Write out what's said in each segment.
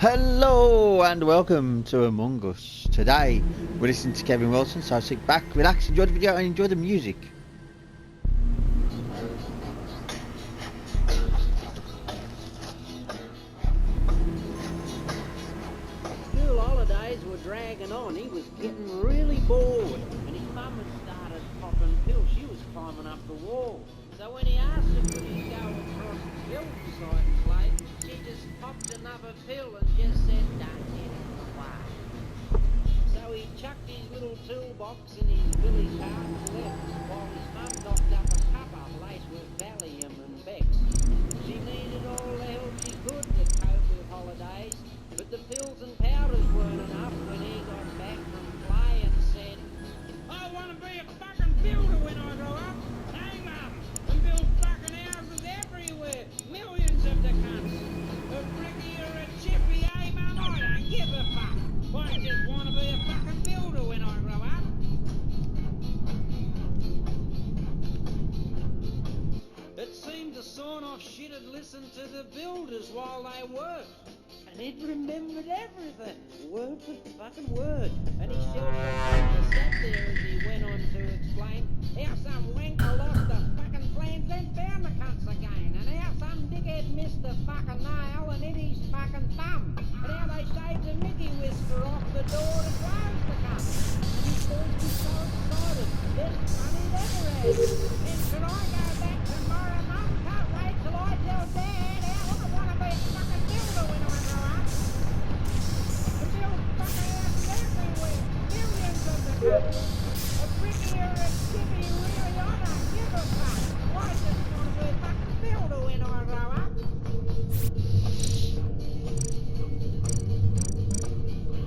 Hello and welcome to Among Us. Today we're listening to Kevin Wilson, so sit back, relax, enjoy the video and enjoy the music. School holidays were dragging on. He was getting really bored, and his mum had started popping pills. She was climbing up the wall. So when he asked her could he go across the hillside and play, she just popped another pill and just said, "Don't get in the way." So he chucked his little toolbox in his billy cart and left, while his mum knocked up a cuppa laced with Valium and Bex. She needed all the help she could to cope with holidays, but the pills and powders weren't enough when he got back from play and said, "I want to be a fucking builder when I grow up. Hey, Mum, and build fucking houses everywhere. Millions of the cunts. A bricky or a chippy, hey, Mum, I don't give a fuck. I just want to be a fucking builder when I grow up." It seemed the sawn-off shit had listened to the builders while they worked. And he'd remembered everything, word for fucking word. And he sat there as he went on to explain how some wanker lost the fucking plans and found the cunts again. And how some dickhead missed the fucking nail and hit his fucking thumb. And how they shaved the Mickey whisker off the door to close the cunt. And his boys were so excited, best fun he'd ever had. And should I go back tomorrow, Mum? Can't wait till I tell Dad how I want to be a fucking builder when I grow up. To build fucking houses everywhere, millions of them. A bricky or a chippy, really, I don't give a fuck. I just want to be a fucking builder when I grow up.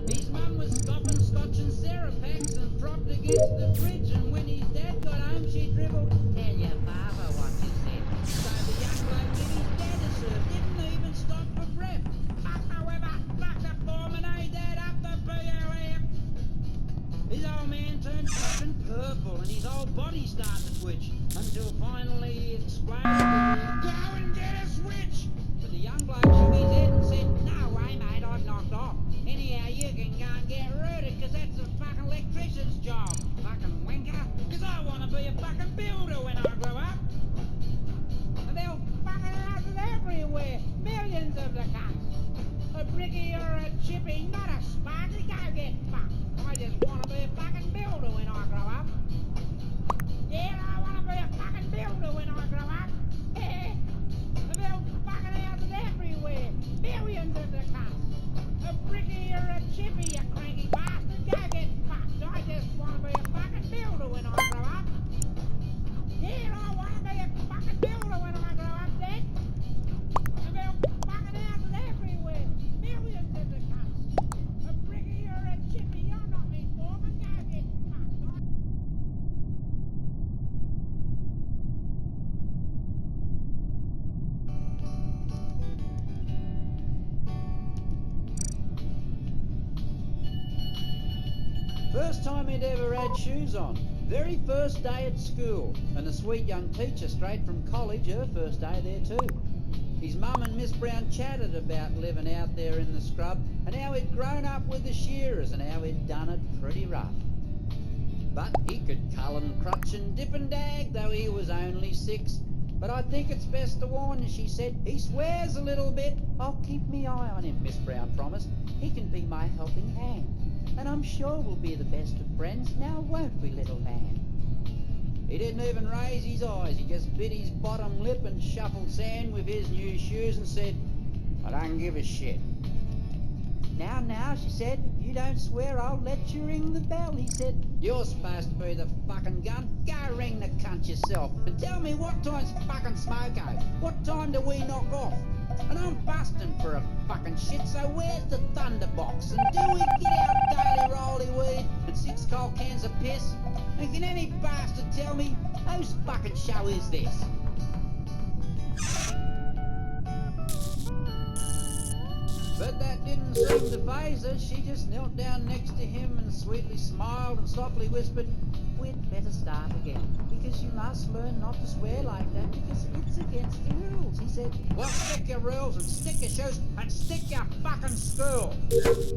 His mum was scoffing scotch and Serapax and propped against the fridge, and when his dad got home she dribbled, "Tell your father what you said." So the young bloke did his dad a serve, didn't even stop for breath. Fuck however, fuck the foreman, hey Dad, up the BOF. His old man turned fucking purple and his whole body started to twitch, until finally he exclaimed, "Go and get a switch!" But the young bloke shook his head and said, "No way mate, I've knocked off. Anyhow you can go and get rooted, cause that's a fucking electrician's job. Fucking wanker, cause I want to be a fucking builder when I grow up." And they'll fucking houses everywhere, millions of the cunts. A bricky or a chippy, not a sparky, go get fucked. I just want to be a fucking builder when I grow up. Yeah, I want to be a fucking builder when I grow up. Yeah, and they'll fucking houses everywhere, millions of the cunts. A bricky or a chippy, you cranky bastard, go get fucked. I just want to be a fucking builder when I grow up. Yeah, I want to be a fucking builder when I grow up, Dad. And they'll fucking houses everywhere, millions of the cunts. A bricky or a chippy, you're not me foreman, go get fucked. First time he'd ever had shoes on. Very first day at school. And the sweet young teacher straight from college, her first day there too. His mum and Miss Brown chatted about living out there in the scrub and how he'd grown up with the shearers and how he'd done it pretty rough. But he could cull and crutch and dip and dag, though he was only 6. But I think it's best to warn you, she said. He swears a little bit. I'll keep me eye on him, Miss Brown promised. He can be my helping hand. And I'm sure we'll be the best of friends, now won't we, little man? He didn't even raise his eyes. He just bit his bottom lip and shuffled sand with his new shoes and said, "I don't give a shit." Now, she said, "you don't swear, I'll let you ring the bell," he said. "You're supposed to be the fucking gun. Go ring the cunt yourself. And tell me what time's fucking smoko. What time do we knock off? And I'm busting for a fucking shit, so where's the thunderbox? And do we get our daily rolly weed and 6 cold cans of piss? And can any bastard tell me whose fucking show is this?" But that didn't didn't seem to faze her. She just knelt down next to him and sweetly smiled and softly whispered, "We'd better start again, because you must learn not to swear like that, because it's against the rules." He said, "Well, stick your rules and stick your shoes and stick your fucking school."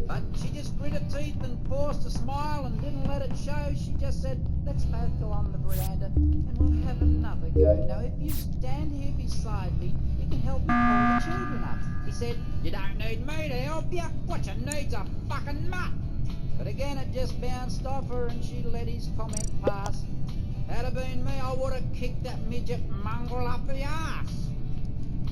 But she just grit her teeth and forced a smile and didn't let it show. She just said, "Let's both go on the veranda and we'll have another go. Now, if you stand here beside me, you can help me pull the children up." He said, "You don't need me to help you. What you need's a fucking mutt." But again it just bounced off her and she let his comment pass. Had it been me, I would have kicked that midget mongrel up the arse.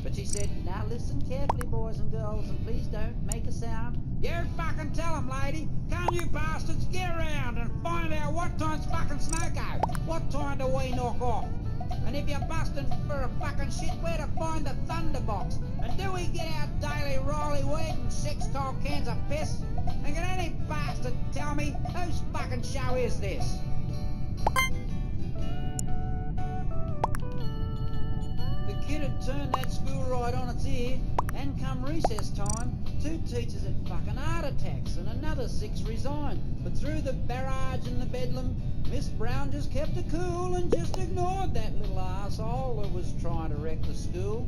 But she said, "Now listen carefully, boys and girls, and please don't make a sound." "You fucking tell 'em, lady. Come you bastards, get around and find out what time's fucking Smoko. What time do we knock off? And if you're busting for a fucking shit, where to find the thunderbox? And do we get our daily Riley weed and 6 cold cans of piss? And can any bastard tell me whose fucking show is this?" The kid had turned that school right on its ear, and come recess time, 2 teachers had fucking heart attacks and another 6 resigned. But through the barrage and the bedlam, Miss Brown just kept her cool and just ignored that little arsehole that was trying to wreck the school.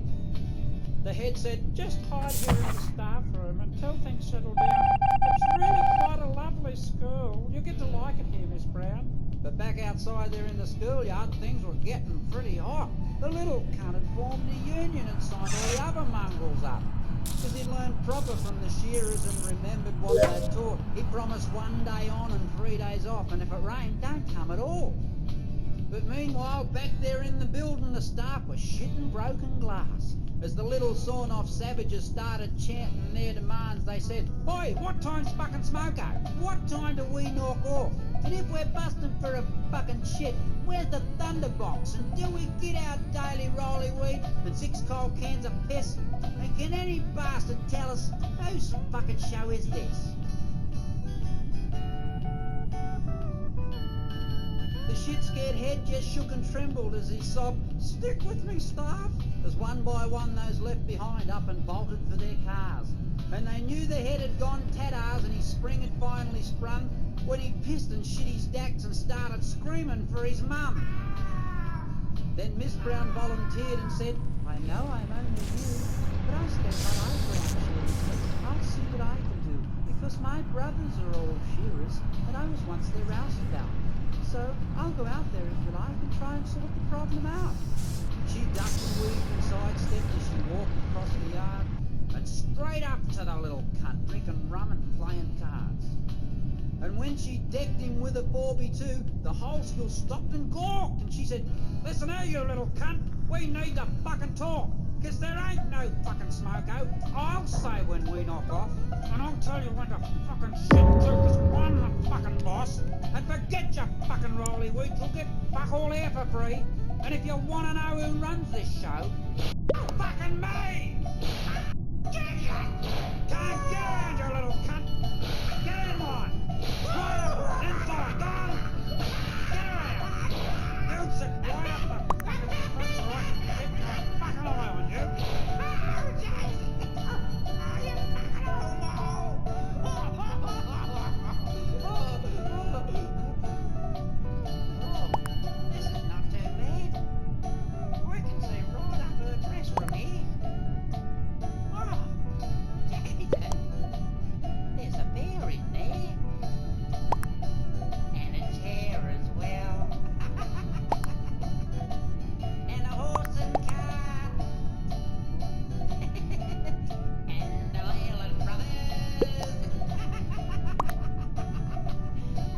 The head said, "Just hide here in the staff room until things settle down. It's really quite a lovely school. You'll get to like it here, Miss Brown." But back outside there in the schoolyard, things were getting pretty hot. The little cunt had formed a union and signed all the other mongrels up. Because he'd learned proper from the shearers and remembered what they'd taught. He promised 1 day on and 3 days off, and if it rained, don't come at all. But meanwhile, back there in the building, the staff were shitting broken glass. As the little sawn-off savages started chanting their demands, they said, "Oi, what time's fucking Smoko? What time do we knock off? And if we're busting for a fucking shit, where's the thunderbox? And do we get our daily rolly weed and 6 cold cans of piss? And can any bastard tell us whose fucking show is this?" The shit-scared head just shook and trembled as he sobbed, "Stick with me, staff," as one by one those left behind up and bolted for their cars. And they knew the head had gone tattars and his spring had finally sprung when he pissed and shit his dacks and started screaming for his mum. Then Miss Brown volunteered and said, "I know I'm only new, but I spent my life around shearing. I'll see what I can do, because my brothers are all shearers and I was once their rouseabout. So I'll go out there if you like and try and sort the problem out." She ducked and weaved and sidestepped as she walked across the yard and straight up to the little cunt, drinking rum and playing cards. And when she decked him with a 4x2, the whole school stopped and gawked, and she said, "Listen here, you little cunt, we need to fucking talk, 'cause there ain't no fucking Smoko. I'll say when we knock off, and I'll tell you when to fucking shit too, 'cause I'm the fucking boss. And forget your fucking rolly weed, you'll get fuck all here for free. And if you want to know who runs this show, fucking me! Can't get around, you little cunt! Get in line! Quiet! Inside! Down! Get around! You sit right up the fucking front so I can keep my fucking eye on you! Oh, Jesus! Oh, you fucking homo! This is not too bad. We can see right up her dress from here. Oh, Jesus! There's a bear in there. And a chair as well. And a horse and cart. And the Leyland brothers.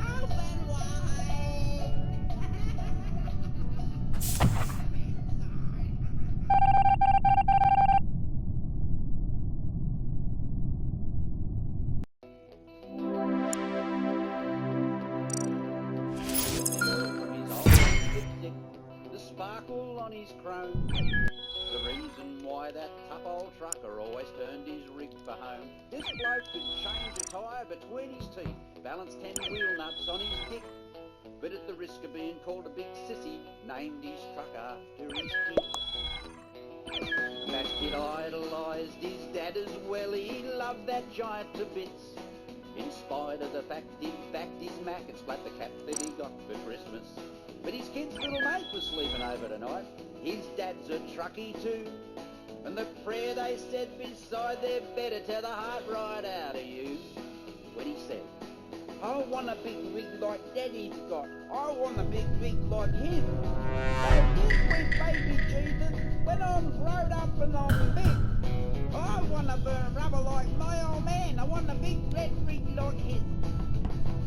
Open wide. From his old lipstick, the sparkle on his chrome, the reason why that tough old trucker always turned his rig for home. This bloke could change a tyre between his teeth, balance 10 wheel nuts on his dick, but at the risk of being called a big sissy, named his truck after his kid. That kid idolised his dad as well, he loved that giant to bits. In spite of the fact, in fact, his Mac had splat the cap that he got for Christmas. But his kid's little mate was sleeping over tonight. His dad's a truckie too. And the prayer they said beside their bed would tear the heart right out of you. When he said, I want a big wig like Daddy's got. I want a big wig like his. So this week, baby Jesus, when I'm grown up and I'm big, I want to burn rubber like my old man. I want a big red wig like his.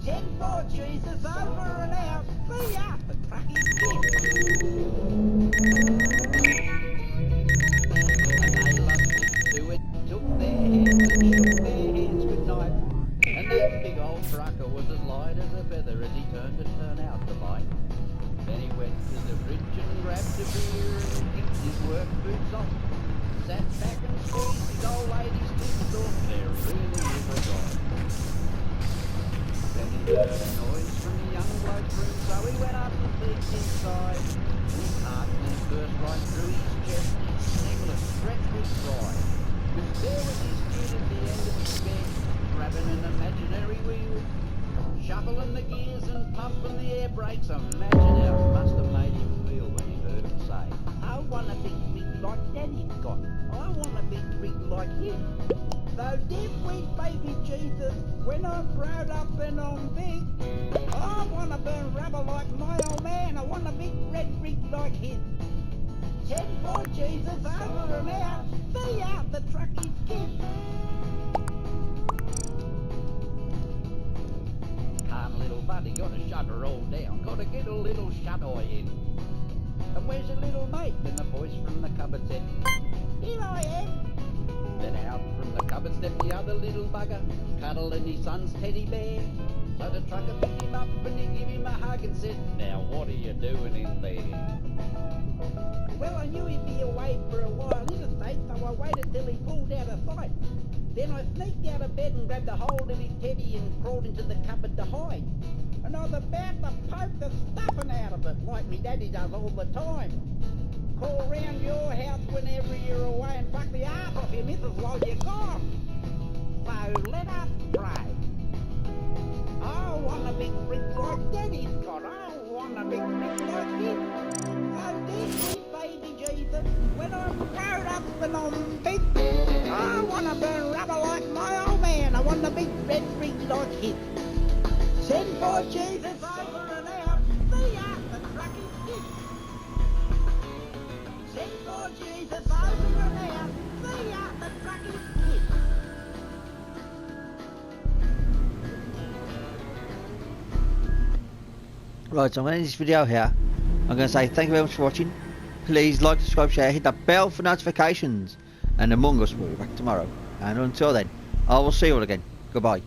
Send for Jesus over and out. See ya, the truckie kid. And they loved it too. It took their hands and shook their hands goodnight. And that big old trucker was as light as a feather as he turned to turn out the light. Then he went to the fridge and grabbed a beer and kicked his work boots off. Sat back and squeezed his old lady's tits, thought there really is a God. Then he heard a noise from the young bloke's room, so he went up and peeked inside. And his heart then burst right through his chest, his singlet stretched with pride. 'Cause there was his kid at the end of his bed, grabbing an imaginary wheel, shuffling the gears and pumping the air brakes. Imagine how it must have made him feel when he heard him say, I want a big rig like Daddy's got. I want a big rig like him. So this week, baby Jesus, when I'm grown up and I'm big, I want to burn rubber like my old man. I want a big red rig like his. Send for Jesus over and out. See ya, the truckie kid. Calm little buddy, gotta shut her all down. Gotta get a little shut-eye in. And where's your little mate? Then the voice from the cupboard said, Here I am. Then out from the cupboard stepped the other little bugger, cuddling his son's teddy bear. So the trucker picked him up and he gave him a hug and said, Now what are you doing in there? Well, I knew he'd be away for a while in the States, so I waited till he pulled out of sight. Then I sneaked out of bed and grabbed a hold of his teddy and crawled into the cupboard to hide. And I was about to poke the stuffing out of it, like me daddy does all the time. Call round your house whenever you're away and fuck the arse off your missus while you're gone. So let us pray. I want a big rig like Daddy's got. I want a big rig like his. So this week, baby Jesus, when I'm grown up and I'm big, I want to burn rubber like my old man. I want a big red rig like his. Send for Jesus over and out. See ya, the truckie kid. Send for Jesus over and out. See ya, the truckie kid. Right, so I'm going to end this video here. I'm going to say thank you very much for watching. Please like, subscribe, share, hit that bell for notifications. And Among Us will be back tomorrow. And until then, I will see you all again. Goodbye.